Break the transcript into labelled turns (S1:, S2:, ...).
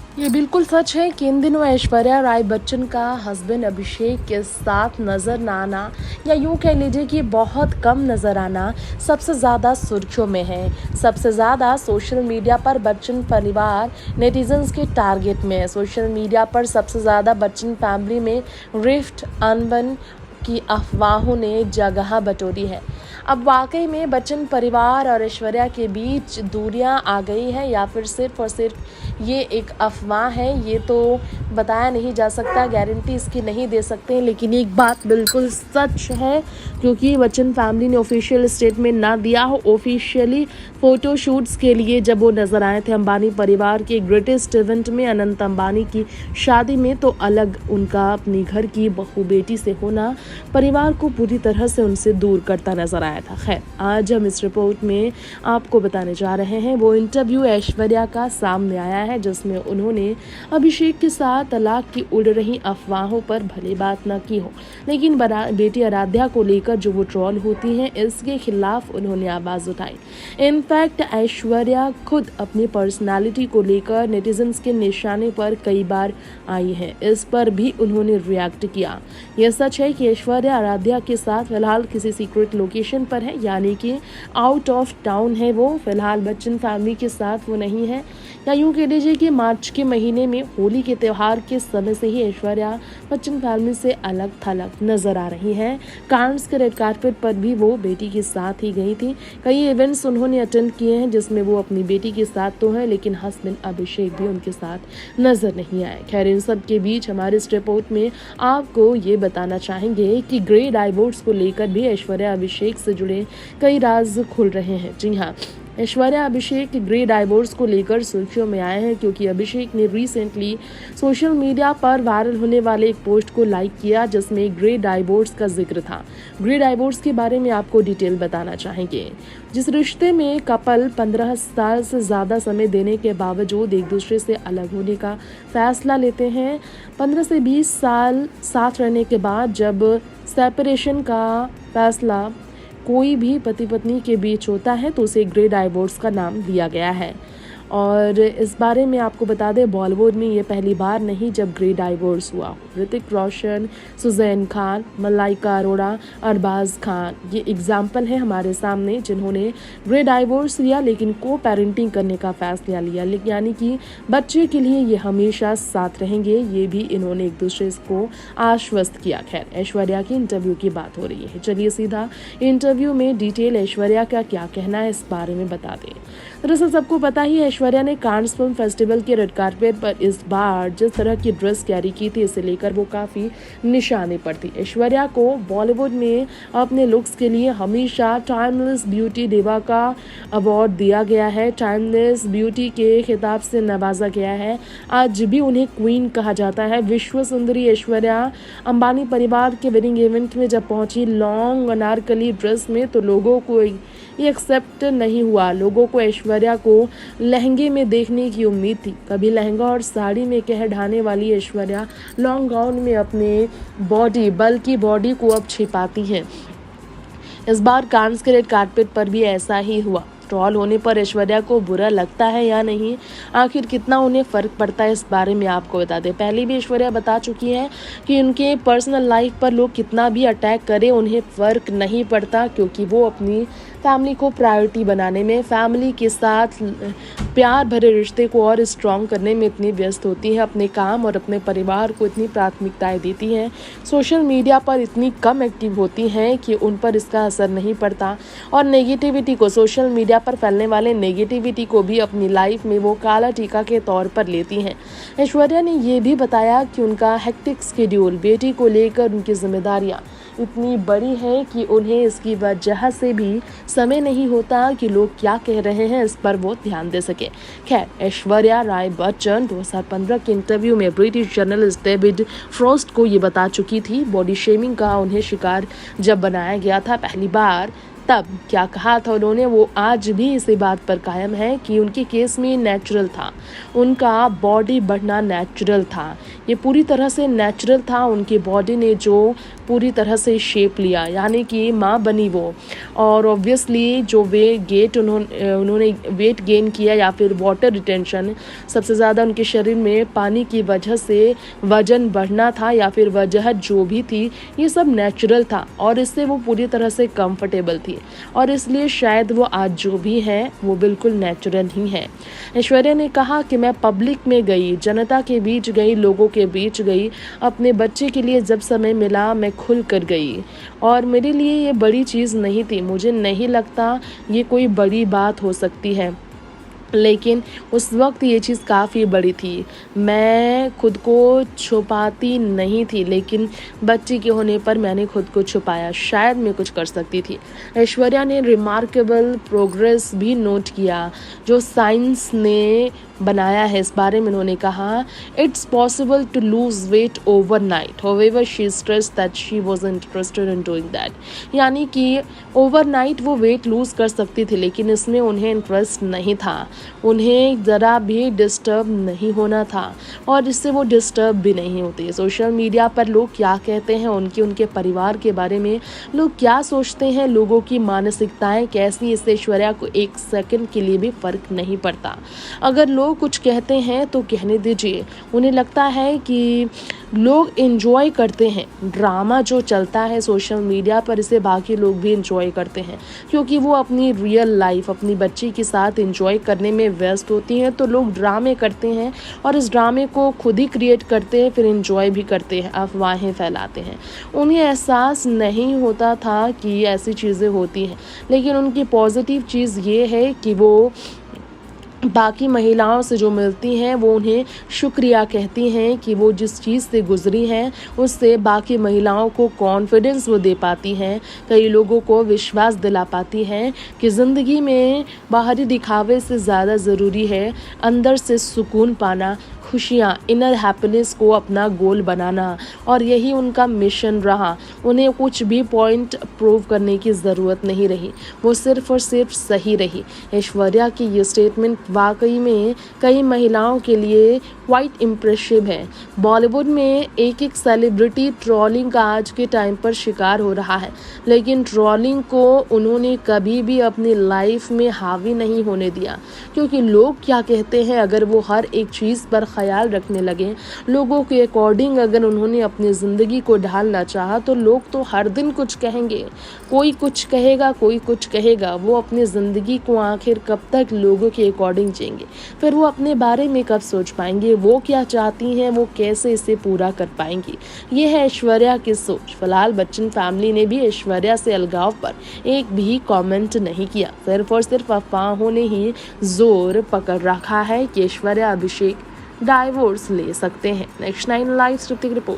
S1: ये बिल्कुल सच है कि इन दिनों ऐश्वर्या राय बच्चन का हस्बैंड अभिषेक के साथ नज़र ना आना, या यूँ कह लीजिए कि बहुत कम नज़र आना सबसे ज़्यादा सुर्खियों में है। सबसे ज़्यादा सोशल मीडिया पर बच्चन परिवार नेटिजन्स के टारगेट में है। सोशल मीडिया पर सबसे ज़्यादा बच्चन फैमिली में रिफ्ट अनबन की अफवाहों ने जगह बटोरी है। अब वाकई में बच्चन परिवार और ऐश्वर्या के बीच दूरियां आ गई है, या फिर सिर्फ और सिर्फ ये एक अफवाह है, ये तो बताया नहीं जा सकता, गारंटी इसकी नहीं दे सकते। लेकिन एक बात बिल्कुल सच है, क्योंकि बच्चन फैमिली ने ऑफिशियल स्टेटमेंट ना दिया हो, ऑफिशियली फोटोशूट्स के लिए जब वो नजर आए थे अंबानी परिवार के ग्रेटेस्ट इवेंट में, अनंत अंबानी की शादी में, तो अलग उनका अपनी घर की बहू बेटी से होना परिवार को पूरी तरह से उनसे दूर करता नजर आया था। खैर, आज हम इस रिपोर्ट में आपको बताने जा रहे हैं वो इंटरव्यू ऐश्वर्या का सामने आया है, जिसमें उन्होंने अभिषेक के साथ तलाक की उड़ रही अफवाहों पर भले बात न की हो, लेकिन बेटी आराध्या को लेकर जो वो ट्रोल होती हैं, इसके खिलाफ उन्होंने आवाज उठाई। इनफैक्ट ऐश्वर्या खुद अपनी पर्सनालिटी को लेकर नेटिजन्स के निशाने पर कई बार आई है, इस पर भी उन्होंने रिएक्ट किया। यह सच है कि ऐश्वर्या आराध्या के साथ फिलहाल किसी सीक्रेट लोकेशन पर है, यानी कि आउट ऑफ टाउन है वो फिलहाल बच्चन फैमिली के साथ वो नहीं है। या यूं कह लीजिए कि मार्च के महीने में होली के त्यौहार के समय से ही ऐश्वर्या बच्चन फैमिली से अलग थलग नजर आ रही है। कांस के रेड कारपेट पर भी वो बेटी के साथ ही गई थी। कई इवेंट्स उन्होंने अटेंड किए हैं जिसमें वो अपनी बेटी के साथ तो है, लेकिन हस्बैंड अभिषेक भी उनके साथ नजर नहीं आए। खैर, इन सब के बीच हमारे इस रिपोर्ट में आपको ये बताना चाहेंगे कि ग्रे डाइवोर्स को लेकर भी ऐश्वर्या अभिषेक से जुड़े कई राज खुल रहे हैं। जी हाँ, ऐश्वर्या अभिषेक ग्रे डाइवोर्स को लेकर सुर्खियों में आए हैं, क्योंकि अभिषेक ने रिसेंटली सोशल मीडिया पर वायरल होने वाले एक पोस्ट को लाइक किया जिसमें ग्रे डाइवोर्स का जिक्र था। ग्रे डाइवोर्स के बारे में आपको डिटेल बताना चाहेंगे। जिस रिश्ते में कपल 15 साल से ज़्यादा समय देने के बावजूद एक दूसरे से अलग होने का फैसला लेते हैं, 15 से 20 साल साथ रहने के बाद जब सेपरेशन का फैसला कोई भी पति पत्नी के बीच होता है तो उसे ग्रे डाइवोर्स का नाम दिया गया है। और इस बारे में आपको बता दें, बॉलीवुड में ये पहली बार नहीं जब ग्रे डाइवोर्स हुआ। ऋतिक रोशन, सुजैन खान, मलाइका अरोड़ा, अरबाज खान ये एग्जाम्पल है हमारे सामने जिन्होंने ग्रे डाइवोर्स लिया, लेकिन को पेरेंटिंग करने का फैसला लिया, यानी कि बच्चे के लिए ये हमेशा साथ रहेंगे, ये भी इन्होंने एक दूसरे को आश्वस्त किया। खैर, ऐश्वर्या की इंटरव्यू की बात हो रही है, चलिए सीधा इंटरव्यू में डिटेल ऐश्वर्या का क्या कहना है इस बारे में बता दें। दरअसल सबको पता ही ऐश्वर्या ने कांस फिल्म फेस्टिवल के रेड कारपेट पर इस बार जिस तरह की ड्रेस कैरी की थी, इसे लेकर वो काफी निशाने पर थी। ऐश्वर्या को बॉलीवुड में अपने लुक्स के लिए हमेशा टाइमलेस ब्यूटी डिवा का अवार्ड दिया गया है, टाइमलेस ब्यूटी के खिताब से नवाजा गया है। आज भी उन्हें क्वीन कहा जाता है। विश्व सुंदरी ऐश्वर्या अंबानी परिवार के वेडिंग इवेंट में जब पहुंची लॉन्ग अनारकली ड्रेस में, तो लोगों को ये एक्सेप्ट नहीं हुआ। लोगों को ऐश्वर्या को लहंगे में देखने की उम्मीद थी। कभी लहंगा और साड़ी में कह ढाने वाली ऐश्वर्या लॉन्ग गाउन में अपने बल्कि बॉडी को अब छिपाती हैं। इस बार कांस के रेड कारपेट पर भी ऐसा ही हुआ। ट्रॉल होने पर ऐश्वर्या को बुरा लगता है या नहीं, आखिर कितना उन्हें फ़र्क पड़ता है, इस बारे में आपको बता दें। पहले भी ऐश्वर्या बता चुकी हैं कि उनके पर्सनल लाइफ पर लोग कितना भी अटैक करें उन्हें फ़र्क नहीं पड़ता, क्योंकि वो अपनी फैमिली को प्रायोरिटी बनाने में, फैमिली के साथ प्यार भरे रिश्ते को और स्ट्रॉन्ग करने में इतनी व्यस्त होती हैं, अपने काम और अपने परिवार को इतनी प्राथमिकताएं देती हैं, सोशल मीडिया पर इतनी कम एक्टिव होती हैं कि उन पर इसका असर नहीं पड़ता, और नेगेटिविटी को, सोशल मीडिया पर फैलने वाले नेगेटिविटी को भी अपनी लाइफ में वो काला टीका के तौर पर लेती हैं। ऐश्वर्या ने ये भी बताया कि उनका हेक्टिक शेड्यूल, बेटी को लेकर उनकी जिम्मेदारियाँ इतनी बड़ी है कि उन्हें इसकी वजह से भी समय नहीं होता कि लोग क्या कह रहे हैं, इस पर वो ध्यान दे सके। खैर, ऐश्वर्या राय बच्चन 2015 के इंटरव्यू में ब्रिटिश जर्नलिस्ट डेविड फ्रॉस्ट को ये बता चुकी थी। बॉडी शेमिंग का उन्हें शिकार जब बनाया गया था पहली बार, तब क्या कहा था उन्होंने, वो आज भी इसी बात पर कायम है कि उनके केस में नेचुरल था, उनका बॉडी बढ़ना नेचुरल था, ये पूरी तरह से नेचुरल था। उनकी बॉडी ने जो पूरी तरह से शेप लिया, यानी कि माँ बनी वो। और ऑब्वियसली जो उन्होंने वेट गेन किया या फिर वाटर रिटेंशन, सबसे ज़्यादा उनके शरीर में पानी की वजह से वज़न बढ़ना था या फिर वजह जो भी थी, ये सब नेचुरल था और इससे वो पूरी तरह से कंफर्टेबल थी और इसलिए शायद वो आज जो भी है वो बिल्कुल नेचुरल ही है। ऐश्वर्या ने कहा कि मैं पब्लिक में गई, जनता के बीच गई, लोगों के बीच गई, अपने बच्चे के लिए जब समय मिला मैं खुल कर गई और मेरे लिए ये बड़ी चीज़ नहीं थी। मुझे नहीं लगता ये कोई बड़ी बात हो सकती है, लेकिन उस वक्त ये चीज़ काफ़ी बड़ी थी। मैं खुद को छुपाती नहीं थी, लेकिन बच्ची के होने पर मैंने खुद को छुपाया। शायद मैं कुछ कर सकती थी। ऐश्वर्या ने रिमार्केबल प्रोग्रेस भी नोट किया जो साइंस ने बनाया है। इस बारे में उन्होंने कहा, it's possible to lose weight overnight, however she stressed that she wasn't interested in doing that. यानी कि ओवरनाइट वो वेट लूज़ कर सकती थी, लेकिन इसमें उन्हें इंटरेस्ट नहीं था। उन्हें ज़रा भी डिस्टर्ब नहीं होना था और इससे वो डिस्टर्ब भी नहीं होती। सोशल मीडिया पर लोग क्या कहते हैं, उनके परिवार के बारे में लोग क्या सोचते हैं, लोगों की मानसिकताएं कैसी, इससे ऐश्वर्या को एक सेकंड के लिए भी फ़र्क नहीं पड़ता। अगर लोग कुछ कहते हैं तो कहने दीजिए। उन्हें लगता है कि लोग एंजॉय करते हैं ड्रामा जो चलता है सोशल मीडिया पर, इसे बाकी लोग भी एंजॉय करते हैं क्योंकि वो अपनी रियल लाइफ अपनी बच्ची के साथ एंजॉय करने में व्यस्त होती हैं। तो लोग ड्रामे करते हैं और इस ड्रामे को खुद ही क्रिएट करते हैं, फिर एंजॉय भी करते हैं, अफवाहें फैलाते हैं। उन्हें एहसास नहीं होता था कि ऐसी चीज़ें होती हैं, लेकिन उनकी पॉजिटिव चीज़ ये है कि वो बाकी महिलाओं से जो मिलती हैं वो उन्हें शुक्रिया कहती हैं कि वो जिस चीज़ से गुजरी हैं उससे बाकी महिलाओं को कॉन्फिडेंस वो दे पाती हैं, कई लोगों को विश्वास दिला पाती हैं कि ज़िंदगी में बाहरी दिखावे से ज़्यादा ज़रूरी है अंदर से सुकून पाना, खुशियाँ, इनर हैप्पीनेस को अपना गोल बनाना। और यही उनका मिशन रहा। उन्हें कुछ भी पॉइंट प्रूव करने की ज़रूरत नहीं रही, वो सिर्फ और सिर्फ सही रही। ऐश्वर्या की ये स्टेटमेंट वाकई में कई महिलाओं के लिए क्वाइट इम्प्रेसिव है। बॉलीवुड में एक एक सेलिब्रिटी ट्रोलिंग का आज के टाइम पर शिकार हो रहा है, लेकिन ट्रोलिंग को उन्होंने कभी भी अपनी लाइफ में हावी नहीं होने दिया, क्योंकि लोग क्या कहते हैं अगर वो हर एक चीज़ पर ख्याल रखने लगे, लोगों के अकॉर्डिंग अगर उन्होंने अपनी ज़िंदगी को ढालना चाहा तो लोग तो हर दिन कुछ कहेंगे। कोई कुछ कहेगा, कोई कुछ कहेगा। वो अपनी ज़िंदगी को आखिर कब तक लोगों के अकॉर्डिंग जिएंगे? फिर वो अपने बारे में कब सोच पाएंगे? वो क्या चाहती हैं, वो कैसे इसे पूरा कर पाएंगी? ये है ऐश्वर्या की सोच। फिलहाल बच्चन फैमिली ने भी ऐश्वर्या से अलगाव पर एक भी कॉमेंट नहीं किया। सिर्फ और सिर्फ अफवाहों ने ही जोर पकड़ रखा है कि ऐश्वर्या अभिषेक डाइवोर्स ले सकते हैं। Next 9 live Hrithik report.